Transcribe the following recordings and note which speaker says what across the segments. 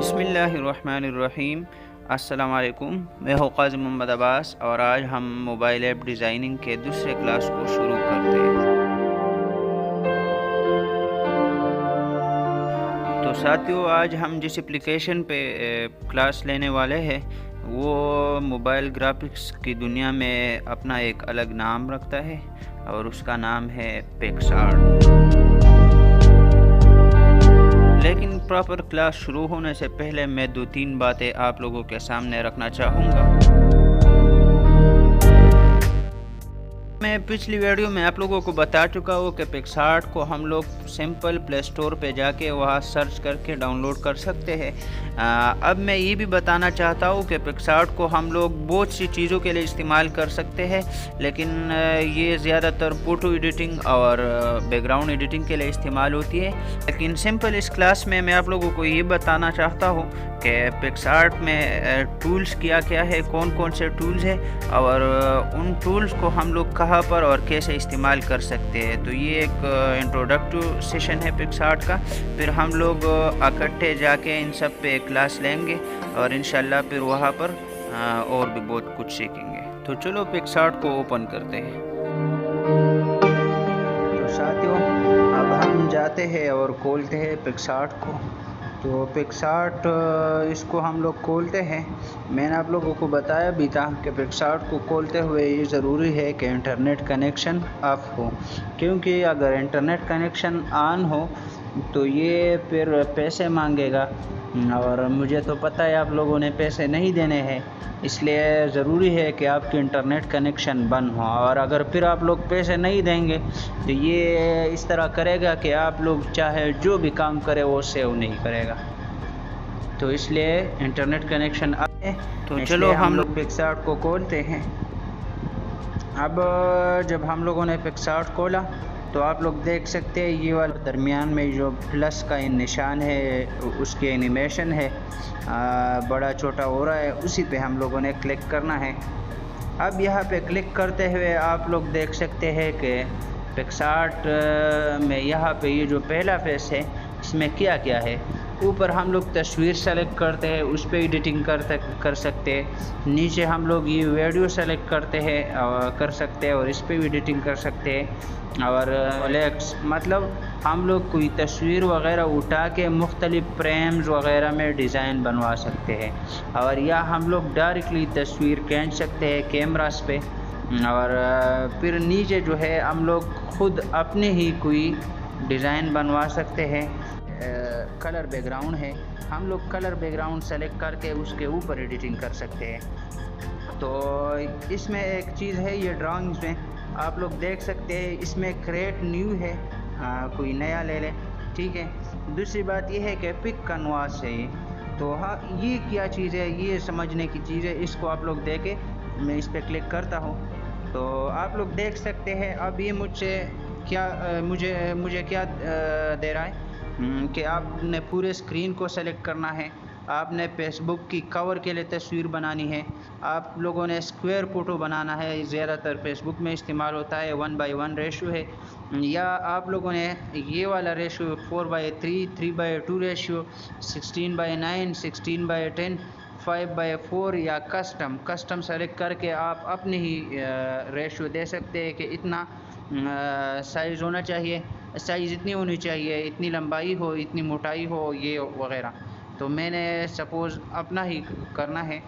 Speaker 1: बिस्मिल्लाहिर्रहमानिर्रहीम। अस्सलाम वालेकुम। मैं हूँ काज़ी मोहम्मद अब्बास और आज हम मोबाइल ऐप डिज़ाइनिंग के दूसरे क्लास को शुरू करते हैं। तो साथियों, आज हम जिस एप्लीकेशन पे क्लास लेने वाले हैं वो मोबाइल ग्राफिक्स की दुनिया में अपना एक अलग नाम रखता है और उसका नाम है पिक्सआर्ट। लेकिन प्रॉपर क्लास शुरू होने से पहले मैं 2-3 बातें आप लोगों के सामने रखना चाहूँगा। मैं पिछली वीडियो में आप लोगों को बता चुका हूँ कि पिक्सआर्ट को हम लोग सिंपल प्ले स्टोर पे जाके वहाँ सर्च करके डाउनलोड कर सकते हैं। अब मैं ये भी बताना चाहता हूँ कि पिक्सआर्ट को हम लोग बहुत सी चीज़ों के लिए इस्तेमाल कर सकते हैं, लेकिन ये ज़्यादातर फ़ोटो एडिटिंग और बैकग्राउंड एडिटिंग के लिए इस्तेमाल होती है। लेकिन सिंपल इस क्लास में मैं आप लोगों को ये बताना चाहता हूँ कि पिक्सआर्ट में टूल्स क्या क्या है, कौन कौन से टूल्स हैं और उन टूल्स को हम लोग कहाँ पर और कैसे इस्तेमाल कर सकते हैं। तो ये एक इंट्रोडक्टिव सेशन है पिक्सआर्ट का। फिर हम लोग इकट्ठे जाके इन सब पे क्लास लेंगे और इंशाल्लाह फिर वहाँ पर और भी बहुत कुछ सीखेंगे। तो चलो पिक्सआर्ट को ओपन करते हैं। तो साथियों, अब हम जाते हैं और खोलते हैं पिक्सआर्ट को। तो पिक्सआर्ट इसको हम लोग खोलते हैं। मैंने आप लोगों को बताया भी था कि पिक्सआर्ट को खोलते हुए ये ज़रूरी है कि इंटरनेट कनेक्शन ऑफ हो, क्योंकि अगर इंटरनेट कनेक्शन ऑन हो तो ये फिर पैसे मांगेगा और मुझे तो पता है आप लोगों ने पैसे नहीं देने हैं, इसलिए ज़रूरी है कि आपकी इंटरनेट कनेक्शन बंद हो। और अगर फिर आप लोग पैसे नहीं देंगे तो ये इस तरह करेगा कि आप लोग चाहे जो भी काम करें वो सेव नहीं करेगा। तो इसलिए इंटरनेट कनेक्शन आए तो चलो हम लोग पिक्सआर्ट को खोलते हैं। अब जब हम लोगों ने पिक्सआर्ट खोला तो आप लोग देख सकते हैं ये वाला दरमियान में जो प्लस का निशान है उसकी एनिमेशन है, बड़ा छोटा हो रहा है, उसी पे हम लोगों ने क्लिक करना है। अब यहाँ पे क्लिक करते हुए आप लोग देख सकते हैं कि पिक्सआर्ट में यहाँ पे ये जो पहला फेस है इसमें क्या क्या है। ऊपर हम लोग तस्वीर सेलेक्ट करते हैं, उस पर एडिटिंग कर सकते हैं। नीचे हम लोग ये वीडियो सेलेक्ट करते हैं कर सकते हैं और इस पर भी एडिटिंग कर सकते हैं। और लेक्स मतलब हम लोग कोई तस्वीर वगैरह उठा के मुख्तलिफ फ्रेम्स वगैरह में डिज़ाइन बनवा सकते हैं। और या हम लोग डायरेक्टली तस्वीर खींच सकते हैं कैमरास पे और फिर नीचे जो है हम लोग ख़ुद अपने ही कोई डिज़ाइन बनवा सकते हैं। कलर बैकग्राउंड है, हम लोग कलर बैकग्राउंड सेलेक्ट करके उसके ऊपर एडिटिंग कर सकते हैं। तो इसमें एक चीज़ है, ये ड्राइंग्स में आप लोग देख सकते हैं इसमें क्रिएट न्यू है, कोई नया ले लें, ठीक है। दूसरी बात ये है कि पिक कैनवास है ये। तो हाँ, ये क्या चीज़ है, ये समझने की चीज़ है। इसको आप लोग देखें, मैं इस पर क्लिक करता हूँ तो आप लोग देख सकते हैं अब ये मुझसे क्या मुझे क्या दे रहा है कि आपने पूरे स्क्रीन को सेलेक्ट करना है, आपने फेसबुक की कवर के लिए तस्वीर बनानी है, आप लोगों ने स्क्वायर फ़ोटो बनाना है, ज़्यादातर फेसबुक में इस्तेमाल होता है, 1:1 रेशो है, या आप लोगों ने ये वाला रेशो 4:3, 3:2 रेशो, 16:9, 16:10, 5:4 या कस्टम सेलेक्ट करके आप अपने ही रेशो दे सकते हैं कि इतना साइज़ होना चाहिए, साइज़ इतनी होनी चाहिए, इतनी लंबाई हो, इतनी मोटाई हो, ये वगैरह। तो मैंने सपोज़ अपना ही करना है।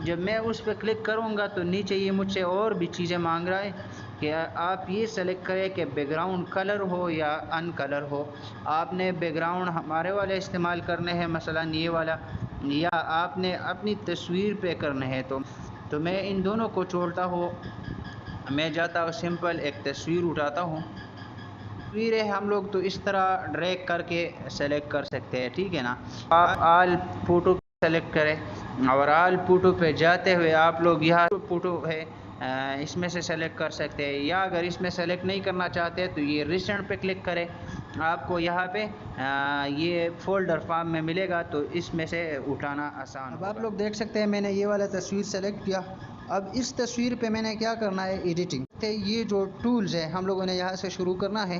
Speaker 1: जब मैं उस पर क्लिक करूँगा तो नीचे ये मुझसे और भी चीज़ें मांग रहा है कि आप ये सेलेक्ट करें कि बैकग्राउंड कलर हो या अनकलर हो। आपने बैकग्राउंड हमारे वाले इस्तेमाल करने हैं, मसलन ये वाला, या आपने अपनी तस्वीर पे करने हैं। तो मैं इन दोनों को छोड़ता हूँ, मैं जाता हूँ सिंपल एक तस्वीर उठाता हूँ। तस्वीरें हम लोग तो इस तरह ड्रैग करके सेलेक्ट कर सकते हैं, ठीक है ना। आप आल फ़ोटो सेलेक्ट करें और आल फ़ोटो पे जाते हुए आप लोग यहाँ फ़ोटो है इसमें से सेलेक्ट कर सकते हैं, या अगर इसमें सेलेक्ट नहीं करना चाहते तो ये रिसेंट पे क्लिक करें, आपको यहाँ पे ये फ़ोल्डर फॉर्म में मिलेगा, तो इसमें से उठाना आसान। अब आप लोग देख सकते हैं मैंने ये वाला तस्वीर सेलेक्ट किया। अब इस तस्वीर पे मैंने क्या करना है, एडिटिंग। ये जो टूल्स है हम लोगों ने यहाँ से शुरू करना है।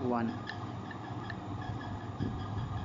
Speaker 1: 1,